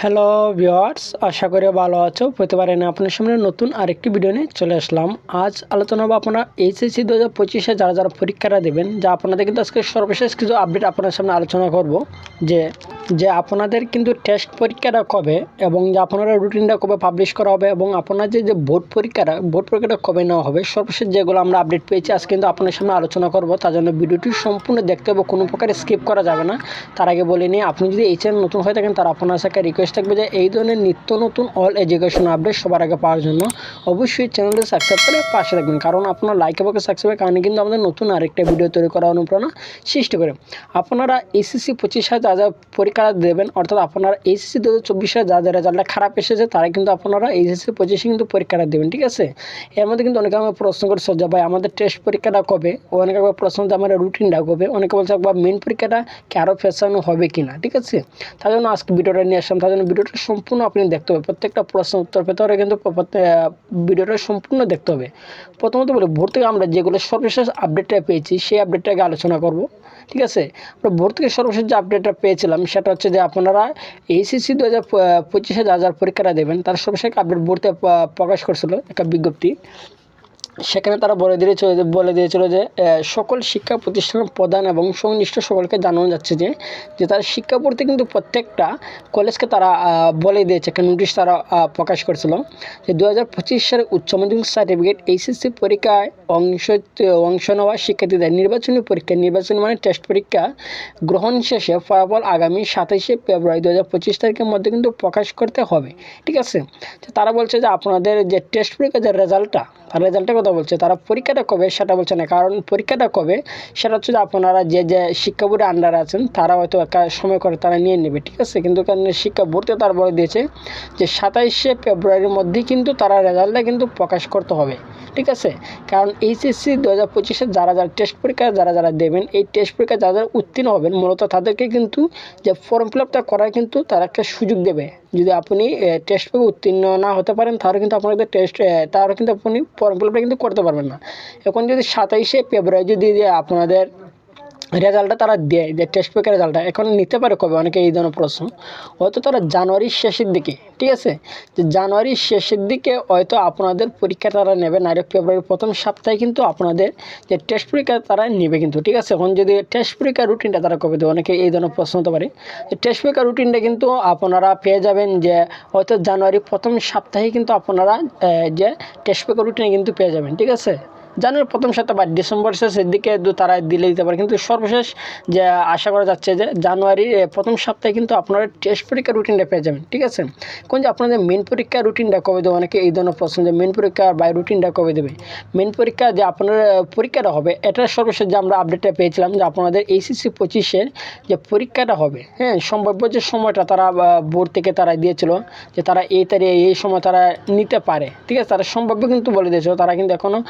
Hello viewers, আশা করি ভালো আছো। প্রতিবারে না আপনার সামনে নতুন আরেকটি ভিডিও নিয়ে চলে আসলাম। আজ আলোচনা হবে আপনারা এইচএসসি 2025-এ যারা পরীক্ষাটা দেবেন, যা আপনাদের কিন্তু আজকে সর্বশেষ কিছু আপডেট আপনার সামনে আলোচনা করব যে আপনাদের কিন্তু টেস্ট পরীক্ষাটা কবে এবং যে আপনারা রুটিনটা কবে পাবলিশ করা হবে এবং আপনার যে বোর্ড পরীক্ষাটা কবে নেওয়া হবে, সর্বশেষ যেগুলো আমরা আপডেট পেয়েছি আজ কিন্তু আপনার সামনে আলোচনা করব। তার জন্য ভিডিওটি সম্পূর্ণ দেখতে হবে, কোনো প্রকার স্কিপ করা যাবে না। তার আগে বলে নিই, আপনি যদি এই চ্যানেল নতুন হয়ে থাকেন তার আপনার সাথে রিকোয়েস্ট থাকবে যে এই ধরনের নিত্য নতুন অল এডুকেশন আপডেট সবার আগে পাওয়ার জন্য অবশ্যই চ্যানেলটি সাবস্ক্রাইব করে পাশে থাকবেন, কারণ আপনার লাইক এবং সাবস্ক্রাইবের কারণে কিন্তু আমাদের নতুন আরেকটা ভিডিও তৈরি করার অনুপ্রেরণা সৃষ্টি করে। আপনারা এইচএসসি 25 যা পরীক্ষা দেবেন, অর্থাৎ আপনারা এইচএসসি 2024 যাদের রেজাল্টটা খারাপ এসেছে তারা কিন্তু আপনারা এইচএসসি 25 কিন্তু পরীক্ষাটা দেবেন, ঠিক আছে। এর মধ্যে কিন্তু অনেকে আমার প্রশ্ন করছে যে ভাই আমাদের টেস্ট পরীক্ষাটা কবে, অনেকে আবার প্রশ্ন যে আমার রুটিনটা কবে, অনেকে বলছে একবার মেন পরীক্ষাটা কি আরও ফেসানো হবে কি না, ঠিক আছে। তার জন্য আজকে ভিডিওটা নিয়ে আসলাম। তার জন্য ভিডিওটা সম্পূর্ণ আপনি দেখতে হবে, প্রত্যেকটা প্রশ্ন উত্তর পেতে হলে কিন্তু ভিডিওটা সম্পূর্ণ দেখতে হবে। প্রথমত বলি, ভর্তি আমরা যেগুলো সর্বশেষ আপডেটটা পেয়েছি সেই আপডেটটাকে আলোচনা করব, ঠিক আছে। আমরা ভর্তি থেকে সর্বশেষ যে আপডেটটা পেয়েছিলাম সেটা হচ্ছে যে আপনারা এইচএসসি 2025-এ যারা পরীক্ষাটা দেবেন তার সর্বশেষ আপডেট ভর্তি প্রকাশ করছিল একটা বিজ্ঞপ্তি। সেখানে তারা বলে দিয়েছিল যে সকল শিক্ষা প্রতিষ্ঠানের প্রধান এবং সংশ্লিষ্ট সকলকে জানানো যাচ্ছে যে তার শিক্ষা ভর্তি কিন্তু প্রত্যেকটা কলেজকে তারা বলে দিয়েছে, একটা নোটিশ তারা প্রকাশ করেছিল যে 2025 সালে উচ্চ মাধ্যমিক সার্টিফিকেট এইচএসসি পরীক্ষায় অংশ নেওয়া শিক্ষার্থীদের নির্বাচনী মানে টেস্ট পরীক্ষা গ্রহণ শেষে ফলাফল আগামী 27শে ফেব্রুয়ারি 2025 তারিখের মধ্যে কিন্তু প্রকাশ করতে হবে, ঠিক আছে। তারা বলছে যে আপনাদের যে টেস্ট পরীক্ষার যে রেজাল্টটা কথা বলছে, তারা পরীক্ষাটা কবে সেটা বলছে না, কারণ পরীক্ষাটা কবে সেটা হচ্ছে যে আপনারা যে শিক্ষা বোর্ডের আন্ডারে আছেন তারা হয়তো একটা সময় করে তারা নিয়ে নেবে, ঠিক আছে। কিন্তু কারণ শিক্ষা বোর্ডে তারা বলে দিয়েছে যে 27শে ফেব্রুয়ারির মধ্যে কিন্তু তারা রেজাল্টটা কিন্তু প্রকাশ করতে হবে, ঠিক আছে। কারণ এইচএসসি 2025-এ যারা টেস্ট পরীক্ষা যারা দেবেন, এই টেস্ট পরীক্ষা যারা উত্তীর্ণ হবেন মূলত তাদেরকে কিন্তু যে ফর্ম ফিল আপটা করার কিন্তু তারা একটা সুযোগ দেবে। যদি আপনি টেস্ট পরীক্ষা উত্তীর্ণ না হতে পারেন তাহলে কিন্তু আপনাদের তাহলে কিন্তু আপনি ফর্ম ফিল আপটা কিন্তু করতে পারবেন না। এখন যদি 27শে ফেব্রুয়ারি যদি আপনাদের রেজাল্টটা তারা দেয়, যে টেস্ট পরীক্ষার রেজাল্টটা এখন নিতে পারে কবে, অনেকে এই ধরনের প্রশ্ন, হয়তো তারা জানুয়ারির শেষের দিকে, ঠিক আছে। যে জানুয়ারির শেষের দিকে হয়তো আপনাদের পরীক্ষা তারা নেবে, না ফেব্রুয়ারির প্রথম সপ্তাহে কিন্তু আপনাদের যে টেস্ট পরীক্ষা তারা নেবে কিন্তু, ঠিক আছে। এখন যদি টেস্ট পরীক্ষার রুটিনটা তারা কবে দেবে, অনেকে এই ধরনের প্রশ্ন হতে পারে। যে টেস্ট পরীক্ষার রুটিনটা কিন্তু আপনারা পেয়ে যাবেন যে হয়তো জানুয়ারির প্রথম সপ্তাহে কিন্তু আপনারা যে টেস্ট পরীক্ষার রুটিনে কিন্তু পেয়ে যাবেন, ঠিক আছে। জানুয়ারির প্রথম সপ্তাহ বা ডিসেম্বর শেষের দিকে তারা দিলে দিতে পারে, কিন্তু সর্বশেষ যে আশা করা যাচ্ছে যে জানুয়ারির প্রথম সপ্তাহে কিন্তু আপনারা টেস্ট পরীক্ষার রুটিনটা পেয়ে যাবেন, ঠিক আছে। কোন যে আপনাদের মেন পরীক্ষার রুটিনটা কবে দেবে, অনেকে এই ধরনের প্রশ্ন যে মেন পরীক্ষা বা রুটিনটা কবে দেবে। মেন পরীক্ষা যে আপনার পরীক্ষাটা হবে, এটার সর্বশেষ যে আমরা আপডেটটা পেয়েছিলাম যে আপনাদের এইচএসসি 25-এর যে পরীক্ষাটা হবে, হ্যাঁ, সম্ভাব্য যে সময়টা তারা বোর্ড থেকে তারা দিয়েছিল যে তারা এই তারিখে এই সময় তারা নিতে পারে, ঠিক আছে। তারা সম্ভাব্য কিন্তু বলে দিয়েছিল, তারা কিন্তু এখনও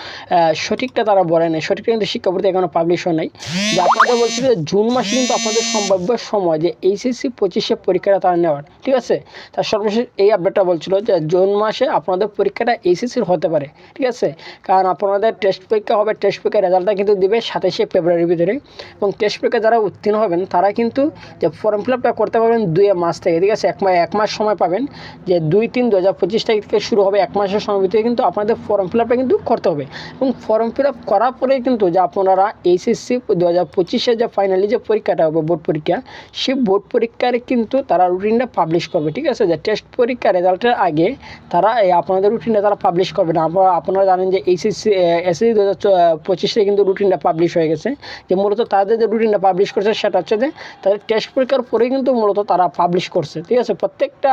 সঠিকটা তারা বলে নাই, সঠিকটা কিন্তু শিক্ষা বোর্ডে এখনও পাবলিশ হয় নাই। যে আপনাদের বলছি যে জুন মাসে কিন্তু আপনাদের সম্ভাব্য সময় যে এইচএসসি 25-এর পরীক্ষাটা তারা নেওয়ার, ঠিক আছে। তার সর্বশেষ এই আপডেটটা বলছিল যে জুন মাসে আপনাদের পরীক্ষাটা এইচএসসির হতে পারে, ঠিক আছে। কারণ আপনাদের টেস্ট পরীক্ষা হবে, টেস্ট পরীক্ষার রেজাল্টটা কিন্তু দেবে 27শে ফেব্রুয়ারির ভিতরে, এবং টেস্ট পরীক্ষা যারা উত্তীর্ণ হবেন তারা কিন্তু যে ফর্ম ফিল আপটা করতে পারবেন 2 মাস থেকে, ঠিক আছে। এক মাস সময় পাবেন, যে 2-3-2025 তারিখ থেকে শুরু হবে, 1 মাসের সময় ভিতরে কিন্তু আপনাদের ফর্ম ফিল আপটা কিন্তু করতে হবে। এবং ফর্ম ফিল আপ করার পরে কিন্তু যে আপনারা এইচএসসি 2025-এর যে ফাইনালি যে পরীক্ষাটা হবে বোর্ড পরীক্ষা, সেই বোর্ড পরীক্ষার কিন্তু তারা রুটিনটা পাবলিশ করবে, ঠিক আছে। যে টেস্ট পরীক্ষা রেজাল্টের আগে তারা আপনাদের রুটিনটা তারা পাবলিশ করবে না। আপনারা জানেন যে এসএসসি 2025-এ কিন্তু রুটিনটা পাবলিশ হয়ে গেছে। যে মূলত তাদের যে রুটিনটা পাবলিশ করছে সেটা হচ্ছে যে তাদের টেস্ট পরীক্ষার পরেই কিন্তু মূলত তারা পাবলিশ করছে, ঠিক আছে। প্রত্যেকটা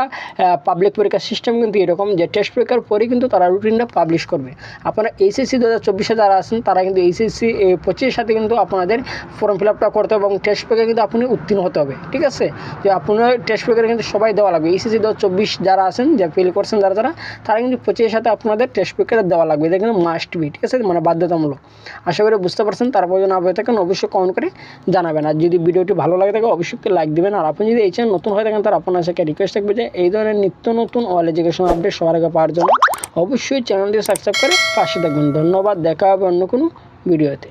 পাবলিক পরীক্ষার সিস্টেম কিন্তু এরকম যে টেস্ট পরীক্ষার পরেই কিন্তু তারা রুটিনটা পাবলিশ করবে। আপনারা এইচএসসি 2024-এ যারা আছেন তারা কিন্তু এইচএসসি 25-এর সাথে কিন্তু আপনাদের ফর্ম ফিল আপটা করতে হবে এবং টেস্ট পরীক্ষা কিন্তু আপনি উত্তীর্ণ হতে হবে, ঠিক আছে। যে আপনার টেস্ট পরীক্ষা কিন্তু সবাই দেওয়া লাগবে। এইচএসসি 2024 যারা আছেন, যে ফেল করছেন তারা কিন্তু 25-এর সাথে আপনাদের টেস্ট পরীক্ষাটা দেওয়া লাগবে, এটা কিন্তু মাস্ট বি, ঠিক আছে, মানে বাধ্যতামূলক। আশা করি বুঝতে পারছেন। তারপর যদি না হয়ে থাকেন অবশ্যই কমেন্ট করে জানাবেন, আর যদি ভিডিওটি ভালো লাগে থাকে অবশ্যই লাইক দেবেন। আর আপনি যদি এই চ্যানেল নতুন হয়ে থাকেন তার আপনার সাথে রিকোয়েস্ট থাকবে যে এই ধরনের নিত্য নতুন অল এডুকেশন আপডেট সবার আগে পাওয়ার জন্য অবশ্যই চ্যানেলটি সাবস্ক্রাইব করে পাশে থাকবেন। ধন্যবাদ, দেখা হবে অন্য কোনো ভিডিওতে।